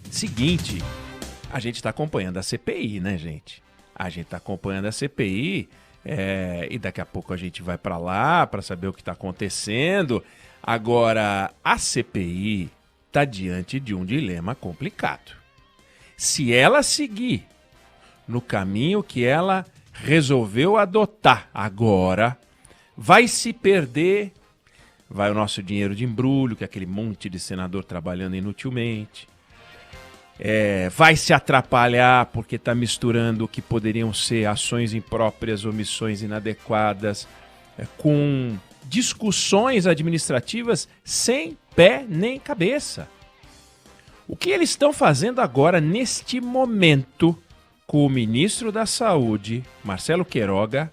Seguinte, a gente está acompanhando a CPI, né, gente? A gente está acompanhando a CPI e daqui a pouco a gente vai para lá para saber o que está acontecendo. Agora, a CPI está diante de um dilema complicado. Se ela seguir no caminho que ela resolveu adotar agora, vai se perder, vai o nosso dinheiro de embrulho, que é aquele monte de senador trabalhando inutilmente. Vai se atrapalhar porque está misturando o que poderiam ser ações impróprias, omissões inadequadas, com discussões administrativas sem pé nem cabeça. O que eles estão fazendo agora, neste momento, com o ministro da Saúde, Marcelo Queiroga,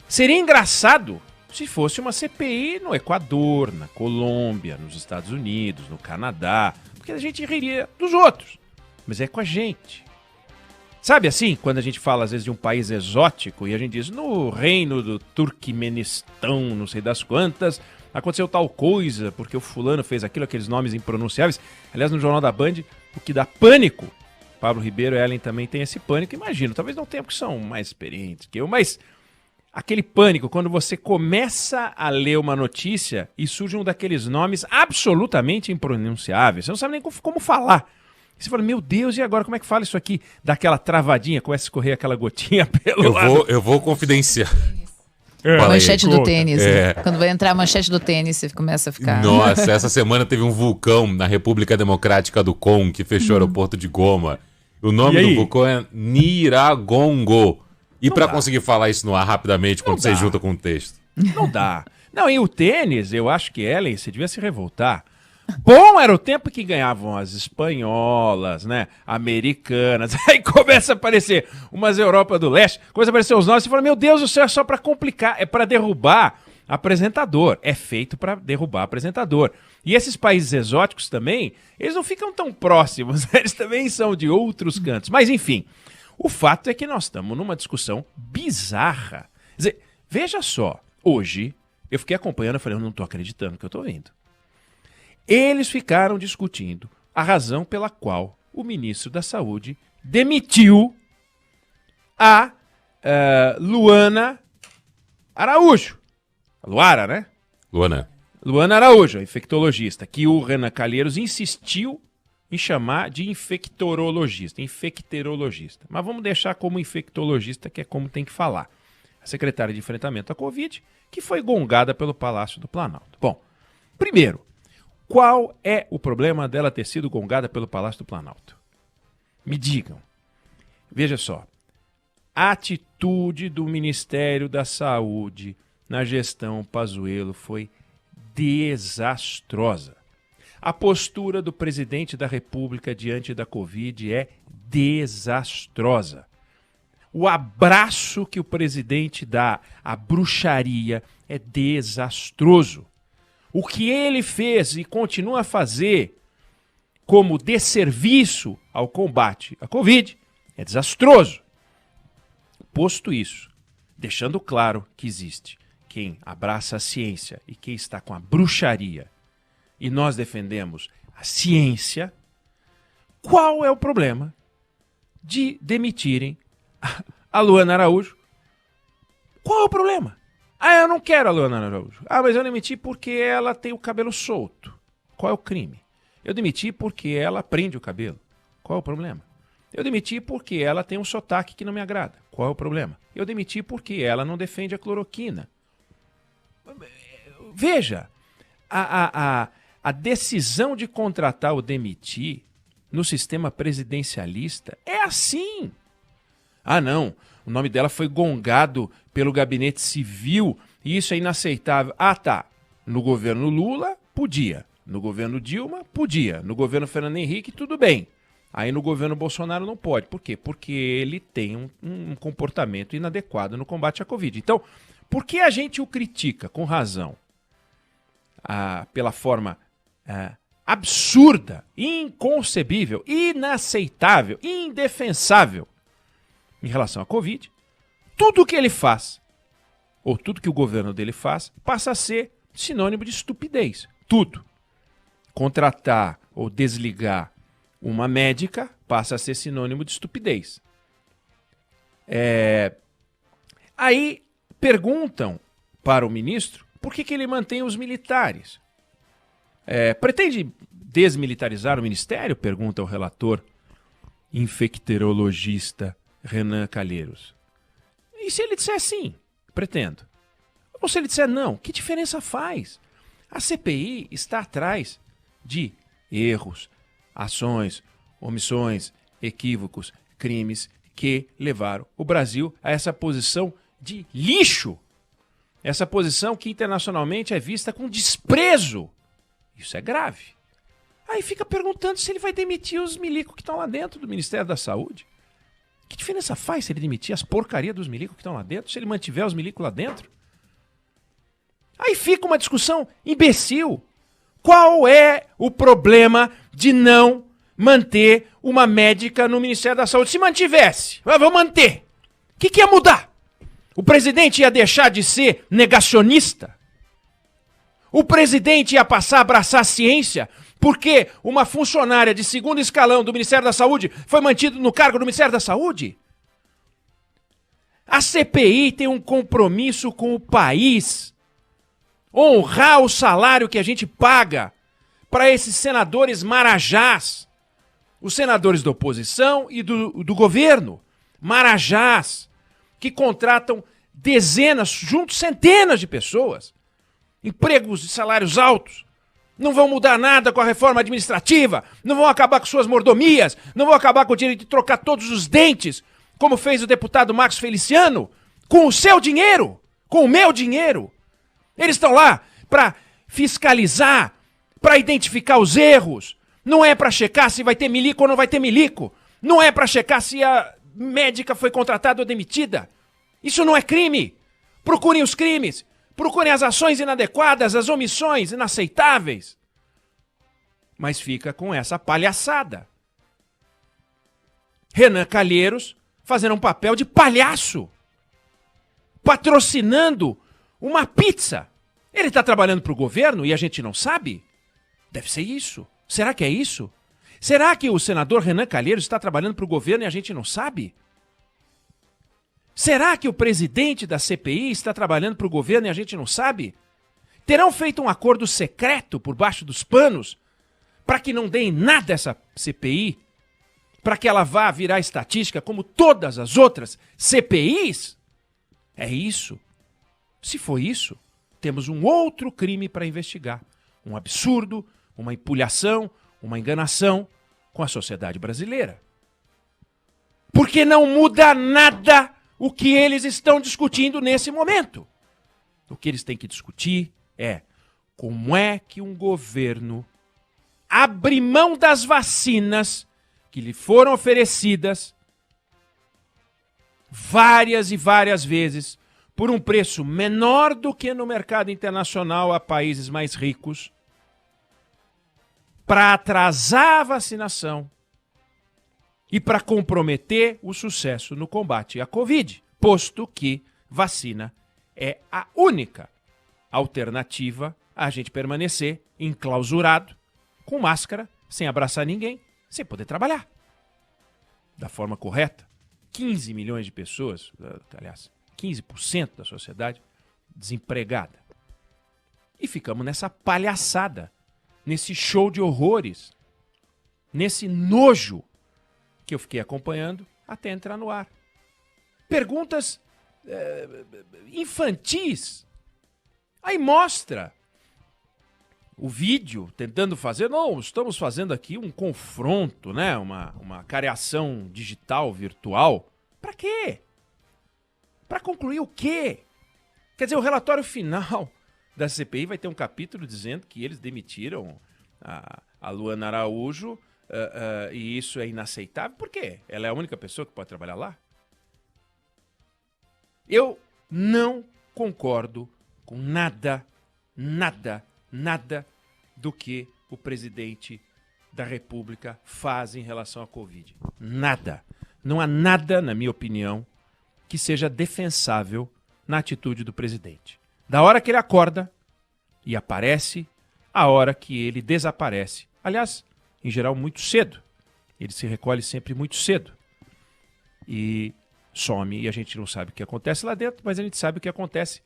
seria engraçado se fosse uma CPI no Equador, na Colômbia, nos Estados Unidos, no Canadá, porque a gente riria dos outros, mas é com a gente. Sabe assim, quando a gente fala às vezes de um país exótico e a gente diz, no reino do Turquemenistão, não sei das quantas, aconteceu tal coisa, porque o fulano fez aquilo, aqueles nomes impronunciáveis. Aliás, no Jornal da Band, o que dá pânico, Pablo Ribeiro e Ellen também têm esse pânico, imagino, talvez não tenham porque são mais experientes que eu, mas aquele pânico, quando você começa a ler uma notícia e surge um daqueles nomes absolutamente impronunciáveis, você não sabe nem como falar. E você fala, meu Deus, e agora como é que fala isso aqui? Dá aquela travadinha, começa a escorrer aquela gotinha pelo lado. Eu vou confidenciar. Manchete do tênis. Quando vai entrar a manchete do tênis, você começa a ficar... Nossa, essa semana teve um vulcão na República Democrática do Congo que fechou o aeroporto de Goma. O nome do vulcão é Nyiragongo. E para conseguir falar isso no ar rapidamente, quando você junta com o texto? Não dá. Não, e o tênis, eu acho que, Ellen, você devia se revoltar. Bom era o tempo que ganhavam as espanholas, né, americanas, aí começa a aparecer umas Europa do Leste, começa a aparecer os nossos, e fala, meu Deus, isso é só para complicar, é para derrubar apresentador, é feito para derrubar apresentador. E esses países exóticos também, eles não ficam tão próximos, eles também são de outros cantos, mas enfim, o fato é que nós estamos numa discussão bizarra. Quer dizer, veja só, hoje, eu fiquei acompanhando, eu falei, eu não estou acreditando que eu estou vendo. Eles ficaram discutindo a razão pela qual o ministro da Saúde demitiu a Luana Araújo. A Luara, né? Luana Araújo, a infectologista, que o Renan Calheiros insistiu em chamar de infectorologista. Mas vamos deixar como infectologista, que é como tem que falar. A secretária de enfrentamento à Covid, que foi gongada pelo Palácio do Planalto. Bom, primeiro, qual é o problema dela ter sido gongada pelo Palácio do Planalto? Me digam. Veja só. A atitude do Ministério da Saúde na gestão Pazuello foi desastrosa. A postura do presidente da República diante da Covid é desastrosa. O abraço que o presidente dá à bruxaria é desastroso. O que ele fez e continua a fazer como desserviço ao combate à Covid é desastroso. Posto isso, deixando claro que existe quem abraça a ciência e quem está com a bruxaria, e nós defendemos a ciência, qual é o problema de demitirem a Luana Araújo? Qual é o problema? Eu não quero a Luana Araújo. Mas eu demiti porque ela tem o cabelo solto. Qual é o crime? Eu demiti porque ela prende o cabelo. Qual é o problema? Eu demiti porque ela tem um sotaque que não me agrada. Qual é o problema? Eu demiti porque ela não defende a cloroquina. Veja, a decisão de contratar ou demitir no sistema presidencialista é assim. Não, o nome dela foi gongado pelo gabinete civil e isso é inaceitável. Tá. No governo Lula, podia. No governo Dilma, podia. No governo Fernando Henrique, tudo bem. Aí no governo Bolsonaro não pode. Por quê? Porque ele tem um comportamento inadequado no combate à Covid. Então, por que a gente o critica com razão? Pela forma absurda, inconcebível, inaceitável, indefensável em relação à Covid, tudo que ele faz, ou tudo que o governo dele faz, passa a ser sinônimo de estupidez. Tudo. Contratar ou desligar uma médica passa a ser sinônimo de estupidez. Aí perguntam para o ministro por que ele mantém os militares. Pretende desmilitarizar o ministério? Pergunta o relator infectologista Renan Calheiros. E se ele disser sim, pretendo? Ou se ele disser não, que diferença faz? A CPI está atrás de erros, ações, omissões, equívocos, crimes que levaram o Brasil a essa posição de lixo. Essa posição que internacionalmente é vista com desprezo. Isso é grave. Aí fica perguntando se ele vai demitir os milicos que estão lá dentro do Ministério da Saúde. Que diferença faz se ele demitir as porcarias dos milicos que estão lá dentro, se ele mantiver os milicos lá dentro? Aí fica uma discussão imbecil. Qual é o problema de não manter uma médica no Ministério da Saúde? Se mantivesse, vamos manter. O que ia mudar? O presidente ia deixar de ser negacionista? O presidente ia passar a abraçar a ciência porque uma funcionária de segundo escalão do Ministério da Saúde foi mantida no cargo do Ministério da Saúde? A CPI tem um compromisso com o país. Honrar o salário que a gente paga para esses senadores marajás. Os senadores da oposição e do governo. Marajás. Que contratam dezenas, junto centenas de pessoas. Empregos de salários altos. Não vão mudar nada com a reforma administrativa. Não vão acabar com suas mordomias. Não vão acabar com o direito de trocar todos os dentes. Como fez o deputado Marcos Feliciano. Com o seu dinheiro. Com o meu dinheiro. Eles estão lá para fiscalizar, para identificar os erros. Não é para checar se vai ter milico ou não vai ter milico. Não é para checar se a médica foi contratada ou demitida. Isso não é crime. Procurem os crimes. Procurem as ações inadequadas, as omissões inaceitáveis. Mas fica com essa palhaçada. Renan Calheiros fazendo um papel de palhaço. Patrocinando uma pizza. Ele está trabalhando para o governo e a gente não sabe? Deve ser isso. Será que é isso? Será que o senador Renan Calheiros está trabalhando para o governo e a gente não sabe? Será que o presidente da CPI está trabalhando para o governo e a gente não sabe? Terão feito um acordo secreto por baixo dos panos para que não deem nada essa CPI? Para que ela vá virar estatística como todas as outras CPIs? É isso. Se for isso, temos um outro crime para investigar. Um absurdo, uma empulhação, uma enganação com a sociedade brasileira. Porque não muda nada o que eles estão discutindo nesse momento. O que eles têm que discutir é como é que um governo abre mão das vacinas que lhe foram oferecidas várias e várias vezes por um preço menor do que no mercado internacional a países mais ricos, para atrasar a vacinação e para comprometer o sucesso no combate à Covid, posto que vacina é a única alternativa a gente permanecer enclausurado, com máscara, sem abraçar ninguém, sem poder trabalhar. Da forma correta. 15 milhões de pessoas, aliás, 15% da sociedade desempregada. E ficamos nessa palhaçada, nesse show de horrores, nesse nojo que eu fiquei acompanhando até entrar no ar. Perguntas infantis. Aí mostra o vídeo tentando fazer, não, estamos fazendo aqui um confronto, né? Uma careação digital, virtual. Para quê? Para concluir o quê? Quer dizer, o relatório final da CPI vai ter um capítulo dizendo que eles demitiram a Luana Araújo e isso é inaceitável. Por quê? Ela é a única pessoa que pode trabalhar lá? Eu não concordo com nada do que o presidente da República faz em relação à Covid. Nada. Não há nada, na minha opinião, que seja defensável na atitude do presidente. Da hora que ele acorda e aparece, a hora que ele desaparece. Aliás, em geral, muito cedo. Ele se recolhe sempre muito cedo e some, e a gente não sabe o que acontece lá dentro, mas a gente sabe o que acontece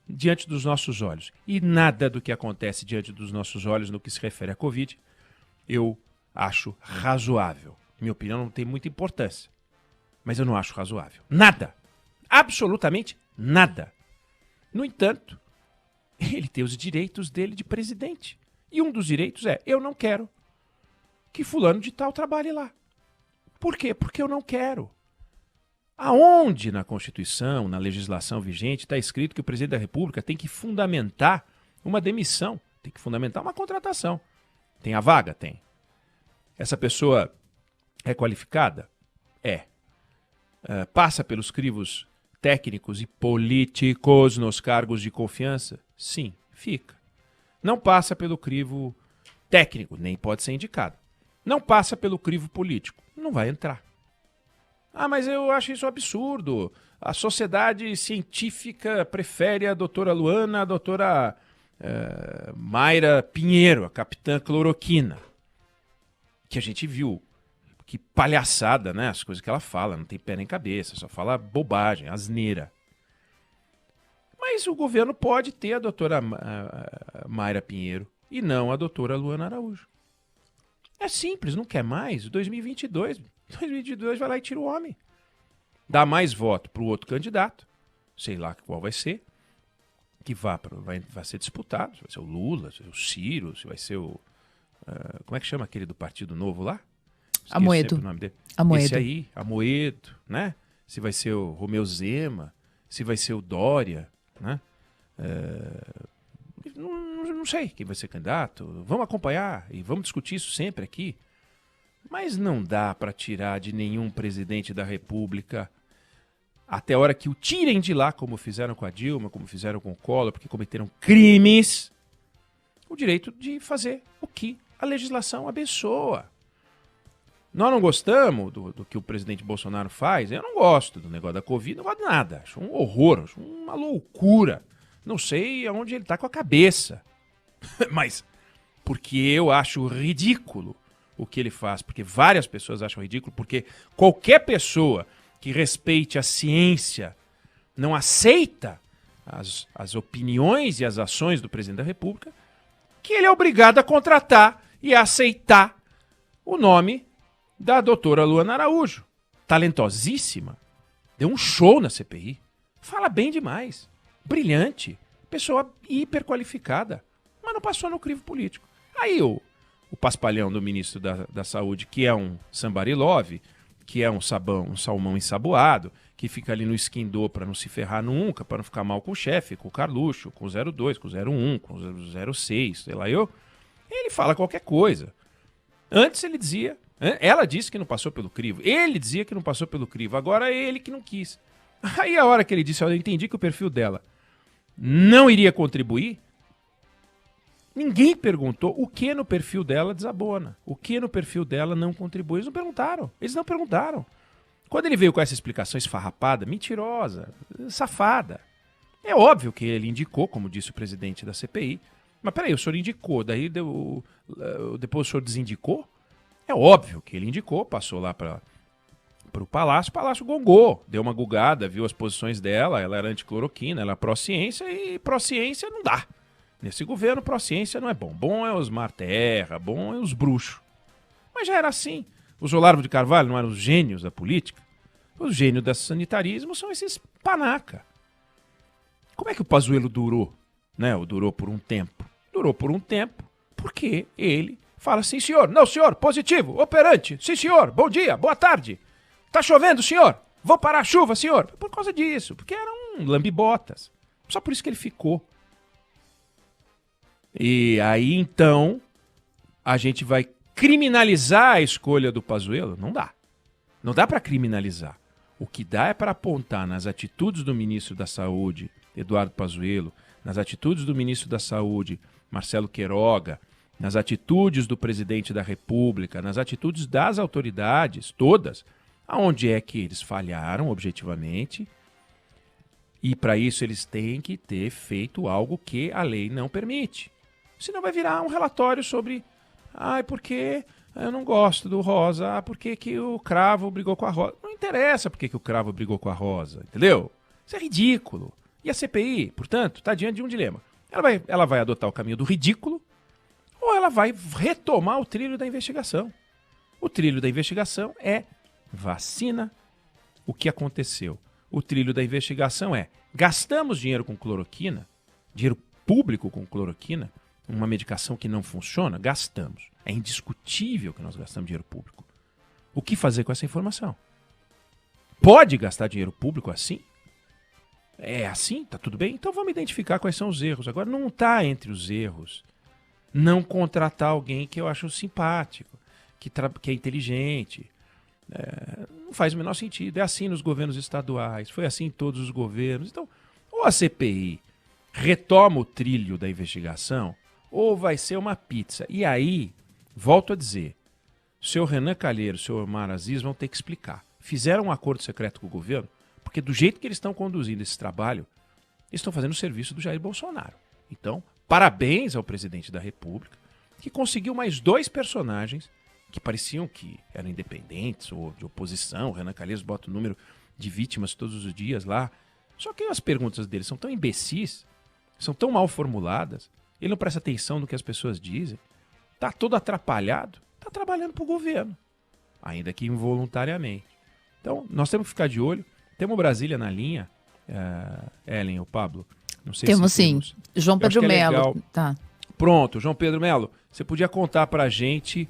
diante dos nossos olhos. E nada do que acontece diante dos nossos olhos no que se refere à Covid, eu acho razoável. Minha opinião não tem muita importância, mas eu não acho razoável. Nada. Absolutamente nada. No entanto, ele tem os direitos dele de presidente. E um dos direitos é, eu não quero que fulano de tal trabalhe lá. Por quê? Porque eu não quero. Aonde na Constituição, na legislação vigente, está escrito que o presidente da República tem que fundamentar uma demissão, tem que fundamentar uma contratação. Tem a vaga? Tem. Essa pessoa é qualificada? É. Passa pelos crivos técnicos e políticos nos cargos de confiança? Sim, fica. Não passa pelo crivo técnico, nem pode ser indicado. Não passa pelo crivo político, não vai entrar. Ah, mas eu acho isso absurdo. A sociedade científica prefere a doutora Luana, a doutora Mayra Pinheiro, a capitã cloroquina. Que a gente viu. Que palhaçada, né? As coisas que ela fala, não tem pé nem cabeça, só fala bobagem, asneira. Mas o governo pode ter a doutora Mayra Pinheiro e não a doutora Luana Araújo. É simples, não quer mais. 2022 vai lá e tira o homem. Dá mais voto para o outro candidato, sei lá qual vai ser, que vai ser disputado. Se vai ser o Lula, se vai ser o Ciro, se vai ser o... como é que chama aquele do Partido Novo lá? Amoedo. O nome dele. Amoedo. Esse aí, Amoedo, né? Se vai ser o Romeu Zema, se vai ser o Dória, né? Não sei quem vai ser candidato. Vamos acompanhar e vamos discutir isso sempre aqui. Mas não dá para tirar de nenhum presidente da República, até a hora que o tirem de lá, como fizeram com a Dilma, como fizeram com o Collor, porque cometeram crimes, o direito de fazer o que a legislação abençoa. Nós não gostamos do que o presidente Bolsonaro faz. Eu não gosto do negócio da Covid, não gosto de nada. Acho um horror, acho uma loucura. Não sei aonde ele está com a cabeça. Mas porque eu acho ridículo o que ele faz. Porque várias pessoas acham ridículo. Porque qualquer pessoa que respeite a ciência não aceita as opiniões e as ações do presidente da República, que ele é obrigado a contratar e a aceitar o nome da doutora Luana Araújo. Talentosíssima. Deu um show na CPI. Fala bem demais. Brilhante. Pessoa hiper qualificada. Mas não passou no crivo político. Aí o paspalhão do ministro da Saúde, que é um somebody love, que é um salmão ensaboado, que fica ali no esquindô para não se ferrar nunca, para não ficar mal com o chefe, com o Carluxo, com o 02, com o 01, com o 06, sei lá eu. Ele fala qualquer coisa. Antes ele dizia... Ela disse que não passou pelo crivo. Ele dizia que não passou pelo crivo. Agora é ele que não quis. Aí a hora que ele disse, eu entendi que o perfil dela não iria contribuir, ninguém perguntou o que no perfil dela desabona. O que no perfil dela não contribui. Eles não perguntaram. Eles não perguntaram. Quando ele veio com essa explicação esfarrapada, mentirosa, safada, é óbvio que ele indicou, como disse o presidente da CPI. Mas peraí, o senhor indicou, daí depois o senhor desindicou? É óbvio que ele indicou, passou lá para o Palácio gongou, deu uma gugada, viu as posições dela, ela era anticloroquina, ela é pró-ciência e pró-ciência não dá. Nesse governo, pró-ciência não é bom. Bom é os Marterra, bom é os bruxos. Mas já era assim. Os Olavo de Carvalho não eram os gênios da política? Os gênios do sanitarismo são esses panaca. Como é que o Pazuello durou? Né? Durou por um tempo. Durou por um tempo porque ele... fala, sim, senhor. Não, senhor. Positivo. Operante. Sim, senhor. Bom dia. Boa tarde. Tá chovendo, senhor. Vou parar a chuva, senhor. Por causa disso. Porque era um lambibotas. Só por isso que ele ficou. E aí, então, a gente vai criminalizar a escolha do Pazuello? Não dá. Não dá para criminalizar. O que dá é para apontar nas atitudes do ministro da Saúde, Eduardo Pazuello, nas atitudes do ministro da Saúde, Marcelo Queiroga, nas atitudes do presidente da República, nas atitudes das autoridades, todas, aonde é que eles falharam objetivamente, e para isso eles têm que ter feito algo que a lei não permite. Senão vai virar um relatório sobre, porque Eu não gosto do Rosa. Ah, por que o Cravo brigou com a Rosa? Não interessa por que o Cravo brigou com a Rosa, entendeu? Isso é ridículo. E a CPI, portanto, está diante de um dilema. Ela vai adotar o caminho do ridículo ou ela vai retomar o trilho da investigação. O trilho da investigação é vacina. O que aconteceu? O trilho da investigação é gastamos dinheiro com cloroquina, dinheiro público com cloroquina, uma medicação que não funciona, gastamos. É indiscutível que nós gastamos dinheiro público. O que fazer com essa informação? Pode gastar dinheiro público assim? É assim? Tá tudo bem? Então vamos identificar quais são os erros. Agora, não está entre os erros não contratar alguém que eu acho simpático, que é inteligente. Não faz o menor sentido. É assim nos governos estaduais, foi assim em todos os governos. Então, ou a CPI retoma o trilho da investigação, ou vai ser uma pizza. E aí, volto a dizer, o senhor Renan Calheiros, o senhor Omar Aziz vão ter que explicar. Fizeram um acordo secreto com o governo, porque do jeito que eles estão conduzindo esse trabalho, eles estão fazendo o serviço do Jair Bolsonaro. Então, parabéns ao presidente da República, que conseguiu mais 2 personagens que pareciam que eram independentes ou de oposição. O Renan Calheiros bota o número de vítimas todos os dias lá. Só que as perguntas dele são tão imbecis, são tão mal formuladas, ele não presta atenção no que as pessoas dizem, tá todo atrapalhado, tá trabalhando pro governo, ainda que involuntariamente. Então, nós temos que ficar de olho. Temos Brasília na linha, Ellen ou Pablo? Não sei temos se sim. João Pedro Melo. Tá. Pronto, João Pedro Melo, você podia contar pra gente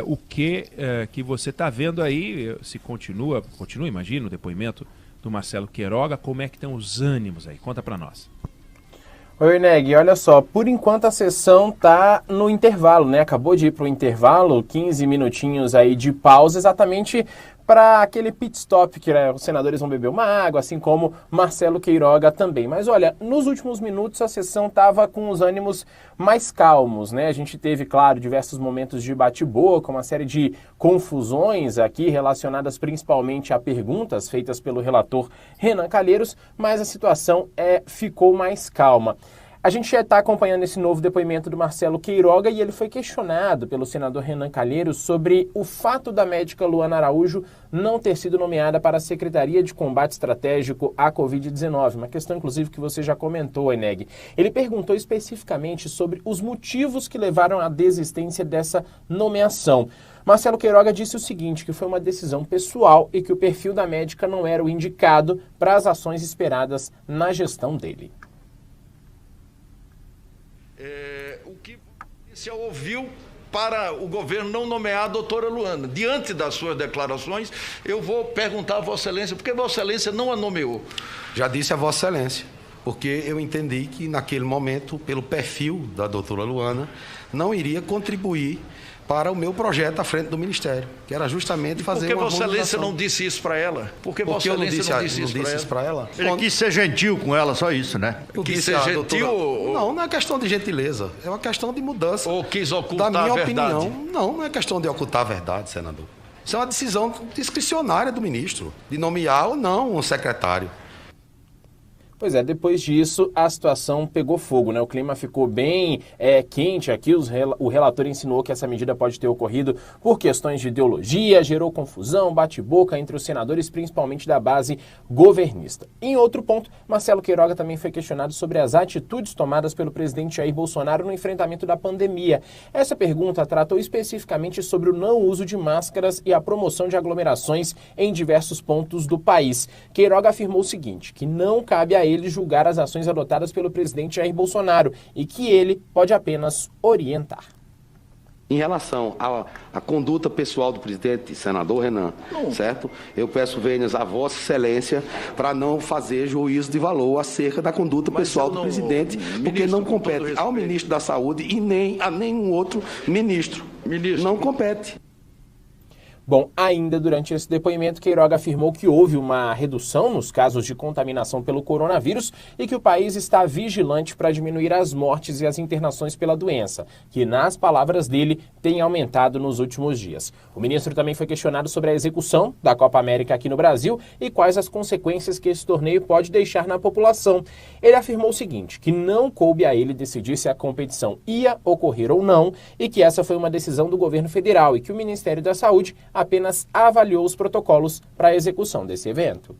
o que você está vendo aí, se continua, imagino, o depoimento do Marcelo Queiroga, como é que estão os ânimos aí? Conta para nós. Oi, Neg, olha só, por enquanto a sessão tá no intervalo, né? Acabou de ir pro intervalo, 15 minutinhos aí de pausa, exatamente para aquele pit stop que os senadores vão beber uma água, assim como Marcelo Queiroga também. Mas olha, nos últimos minutos a sessão estava com os ânimos mais calmos, né? A gente teve, claro, diversos momentos de bate-boca, uma série de confusões aqui relacionadas principalmente a perguntas feitas pelo relator Renan Calheiros, mas a situação ficou mais calma. A gente já está acompanhando esse novo depoimento do Marcelo Queiroga e ele foi questionado pelo senador Renan Calheiros sobre o fato da médica Luana Araújo não ter sido nomeada para a Secretaria de Combate Estratégico à Covid-19, uma questão, inclusive, que você já comentou, Eneg. Ele perguntou especificamente sobre os motivos que levaram à desistência dessa nomeação. Marcelo Queiroga disse o seguinte, que foi uma decisão pessoal e que o perfil da médica não era o indicado para as ações esperadas na gestão dele. O que se ouviu para o governo não nomear a doutora Luana. Diante das suas declarações, eu vou perguntar a Vossa Excelência, por que Vossa Excelência não a nomeou? Já disse a Vossa Excelência, porque eu entendi que naquele momento, pelo perfil da doutora Luana, não iria contribuir para o meu projeto à frente do Ministério, que era justamente fazer uma harmonização. Por que Vossa Excelência não disse isso para ela? Por que Vossa Excelência não disse isso para ela? Ele quis ser gentil com ela, só isso, né? Quis ser gentil ou... Não é questão de gentileza, é uma questão de mudança. Ou quis ocultar da minha a verdade? Opinião. Não é questão de ocultar a verdade, senador. Isso é uma decisão discricionária do ministro, de nomear ou não um secretário. Pois é, depois disso a situação pegou fogo, né? O clima ficou bem quente aqui, o relator insinuou que essa medida pode ter ocorrido por questões de ideologia, gerou confusão, bate-boca entre os senadores, principalmente da base governista. Em outro ponto, Marcelo Queiroga também foi questionado sobre as atitudes tomadas pelo presidente Jair Bolsonaro no enfrentamento da pandemia. Essa pergunta tratou especificamente sobre o não uso de máscaras e a promoção de aglomerações em diversos pontos do país. Queiroga afirmou o seguinte, que não cabe a ele julgar as ações adotadas pelo presidente Jair Bolsonaro e que ele pode apenas orientar. Em relação à conduta pessoal do presidente, senador Renan, certo? Eu peço vênias a Vossa Excelência para não fazer juízo de valor acerca da conduta pessoal do presidente, porque não compete ao ministro da Saúde e nem a nenhum outro ministro. Não compete. Bom, ainda durante esse depoimento, Queiroga afirmou que houve uma redução nos casos de contaminação pelo coronavírus e que o país está vigilante para diminuir as mortes e as internações pela doença, que, nas palavras dele, tem aumentado nos últimos dias. O ministro também foi questionado sobre a execução da Copa América aqui no Brasil e quais as consequências que esse torneio pode deixar na população. Ele afirmou o seguinte, que não coube a ele decidir se a competição ia ocorrer ou não e que essa foi uma decisão do governo federal e que o Ministério da Saúde apenas avaliou os protocolos para a execução desse evento.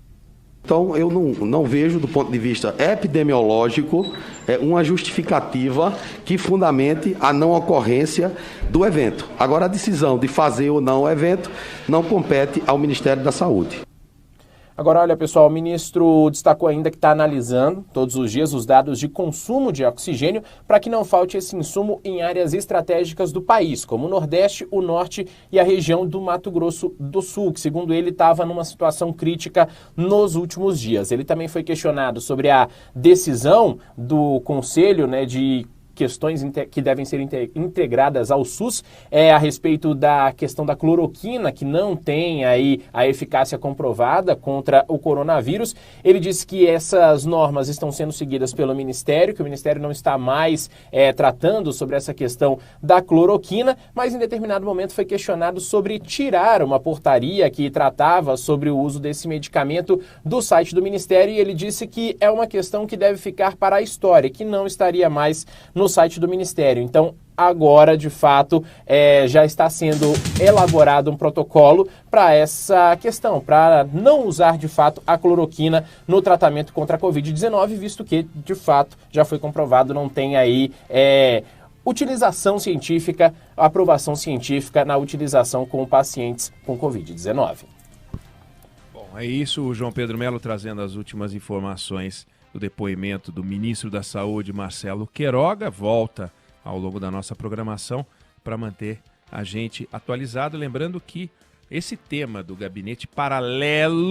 Então, eu não vejo, do ponto de vista epidemiológico, uma justificativa que fundamente a não ocorrência do evento. Agora, a decisão de fazer ou não o evento não compete ao Ministério da Saúde. Agora, olha, pessoal, o ministro destacou ainda que está analisando todos os dias os dados de consumo de oxigênio para que não falte esse insumo em áreas estratégicas do país, como o Nordeste, o Norte e a região do Mato Grosso do Sul, que, segundo ele, estava numa situação crítica nos últimos dias. Ele também foi questionado sobre a decisão do Conselho, de questões que devem ser integradas ao SUS a respeito da questão da cloroquina, que não tem aí a eficácia comprovada contra o coronavírus. Ele disse que essas normas estão sendo seguidas pelo Ministério, que o Ministério não está mais tratando sobre essa questão da cloroquina, mas em determinado momento foi questionado sobre tirar uma portaria que tratava sobre o uso desse medicamento do site do Ministério, e ele disse que é uma questão que deve ficar para a história, que não estaria mais no site do Ministério. Então, agora, de fato, já está sendo elaborado um protocolo para essa questão, para não usar, de fato, a cloroquina no tratamento contra a Covid-19, visto que, de fato, já foi comprovado, não tem aí utilização científica, aprovação científica na utilização com pacientes com Covid-19. Bom, é isso, o João Pedro Melo trazendo as últimas informações do depoimento do ministro da Saúde, Marcelo Queiroga. Volta ao longo da nossa programação para manter a gente atualizado. Lembrando que esse tema do gabinete paralelo,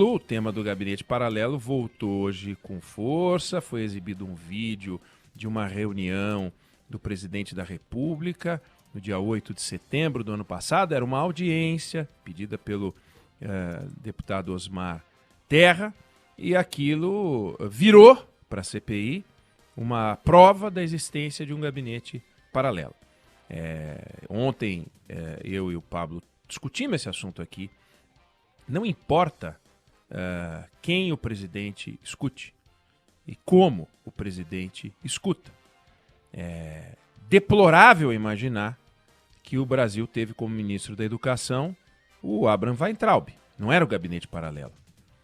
voltou hoje com força. Foi exibido um vídeo de uma reunião do presidente da República no dia 8 de setembro do ano passado. Era uma audiência pedida pelo deputado Osmar Terra, e aquilo virou para a CPI uma prova da existência de um gabinete paralelo. Ontem eu e o Pablo discutimos esse assunto aqui. Não importa quem o presidente escute e como o presidente escuta. É deplorável imaginar que o Brasil teve como ministro da Educação o Abraham Weintraub. Não era o gabinete paralelo.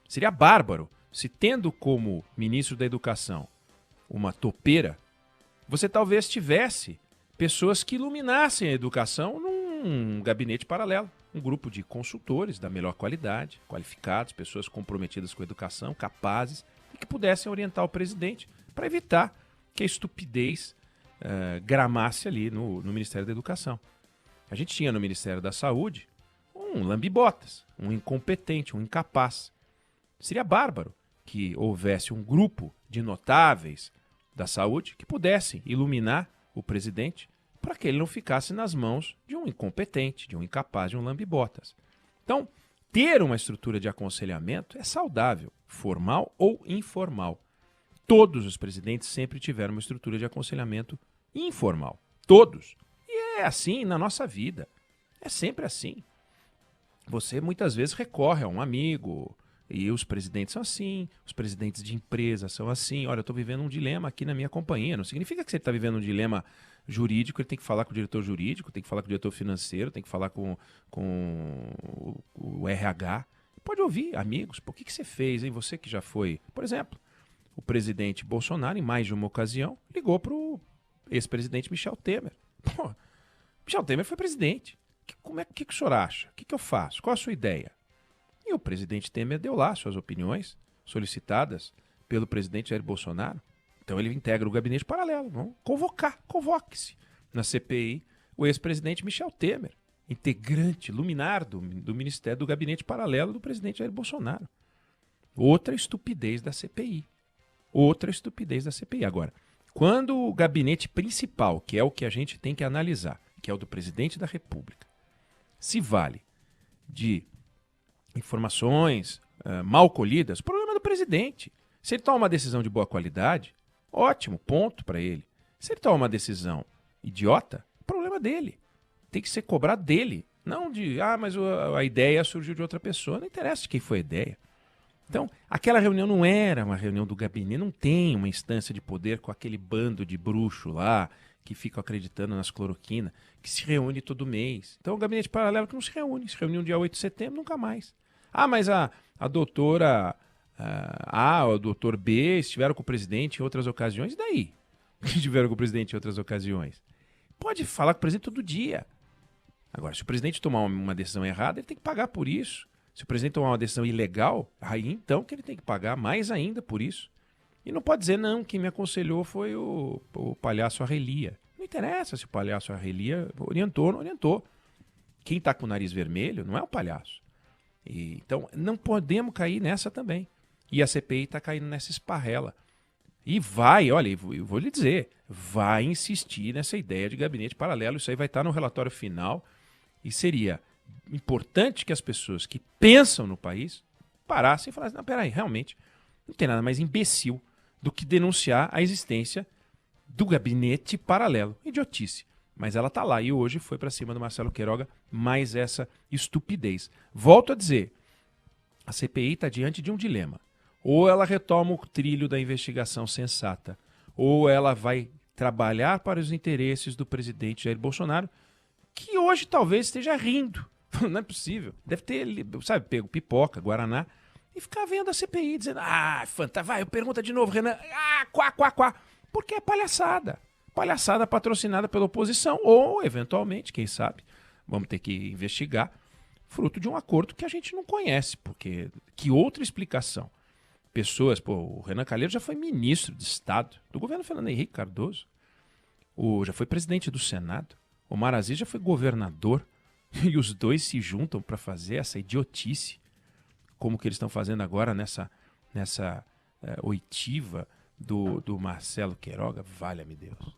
Seria bárbaro se, tendo como ministro da Educação uma topeira, você talvez tivesse pessoas que iluminassem a educação num gabinete paralelo. Um grupo de consultores da melhor qualidade, qualificados, pessoas comprometidas com a educação, capazes, e que pudessem orientar o presidente para evitar que a estupidez gramasse ali no Ministério da Educação. A gente tinha no Ministério da Saúde um lambibotas, um incompetente, um incapaz. Seria bárbaro que houvesse um grupo de notáveis da saúde que pudessem iluminar o presidente para que ele não ficasse nas mãos de um incompetente, de um incapaz, de um lambibotas. Então, ter uma estrutura de aconselhamento é saudável, formal ou informal. Todos os presidentes sempre tiveram uma estrutura de aconselhamento informal. Todos. E é assim na nossa vida. É sempre assim. Você muitas vezes recorre a um amigo, e os presidentes são assim, os presidentes de empresa são assim. Olha, eu estou vivendo um dilema aqui na minha companhia. Não significa que você está vivendo um dilema jurídico, ele tem que falar com o diretor jurídico, tem que falar com o diretor financeiro, tem que falar com o RH. Pode ouvir, amigos, por que você fez, hein? Você que já foi, por exemplo, o presidente Bolsonaro, em mais de uma ocasião, ligou para o ex-presidente Michel Temer. Pô, Michel Temer foi presidente. O que o senhor acha? O que eu faço? Qual a sua ideia? E o presidente Temer deu lá suas opiniões, solicitadas pelo presidente Jair Bolsonaro. Então ele integra o gabinete paralelo. Vamos convoque-se na CPI o ex-presidente Michel Temer, integrante, luminar do Ministério do Gabinete Paralelo do presidente Jair Bolsonaro. Outra estupidez da CPI. Outra estupidez da CPI. Agora, quando o gabinete principal, que é o que a gente tem que analisar, que é o do presidente da República, se vale de informações mal colhidas, o problema é do presidente. Se ele toma uma decisão de boa qualidade, ótimo, ponto para ele. Se ele toma uma decisão idiota, o problema é dele. Tem que ser cobrado dele. Não de, mas a ideia surgiu de outra pessoa. Não interessa de quem foi a ideia. Então, aquela reunião não era uma reunião do gabinete, não tem uma instância de poder com aquele bando de bruxo lá, que ficam acreditando nas cloroquinas, que se reúne todo mês. Então, o gabinete paralelo que não se reuniu dia 8 de setembro, nunca mais. Mas a doutora A ou o doutor B estiveram com o presidente em outras ocasiões, e daí? Estiveram com o presidente em outras ocasiões. Pode falar com o presidente todo dia. Agora, se o presidente tomar uma decisão errada, ele tem que pagar por isso. Se o presidente tomar uma decisão ilegal, aí então que ele tem que pagar mais ainda por isso. E não pode dizer, não, quem me aconselhou foi o palhaço Arrelia. Não interessa se o palhaço Arrelia orientou ou não orientou. Quem está com o nariz vermelho não é o palhaço. Então, não podemos cair nessa também. E a CPI está caindo nessa esparrela. E vai, olha, eu vou lhe dizer, vai insistir nessa ideia de gabinete paralelo. Isso aí vai estar no relatório final. E seria importante que as pessoas que pensam no país parassem e falassem, não, peraí, realmente, não tem nada mais imbecil do que denunciar a existência do gabinete paralelo. Idiotice. Mas ela está lá e hoje foi para cima do Marcelo Queiroga mais essa estupidez. Volto a dizer, a CPI está diante de um dilema. Ou ela retoma o trilho da investigação sensata, ou ela vai trabalhar para os interesses do presidente Jair Bolsonaro, que hoje talvez esteja rindo. Não é possível. Deve ter, sabe, pego pipoca, guaraná, e ficar vendo a CPI, dizendo, vai, pergunta de novo, Renan, quá. Porque é palhaçada. Palhaçada patrocinada pela oposição, ou, eventualmente, quem sabe, vamos ter que investigar, fruto de um acordo que a gente não conhece, porque que outra explicação? Pessoas, o Renan Calheiros já foi ministro de Estado do governo Fernando Henrique Cardoso, já foi presidente do Senado, o Omar Aziz já foi governador, e os dois se juntam para fazer essa idiotice, como que eles estão fazendo agora nessa oitiva do Marcelo Queiroga, valha-me Deus.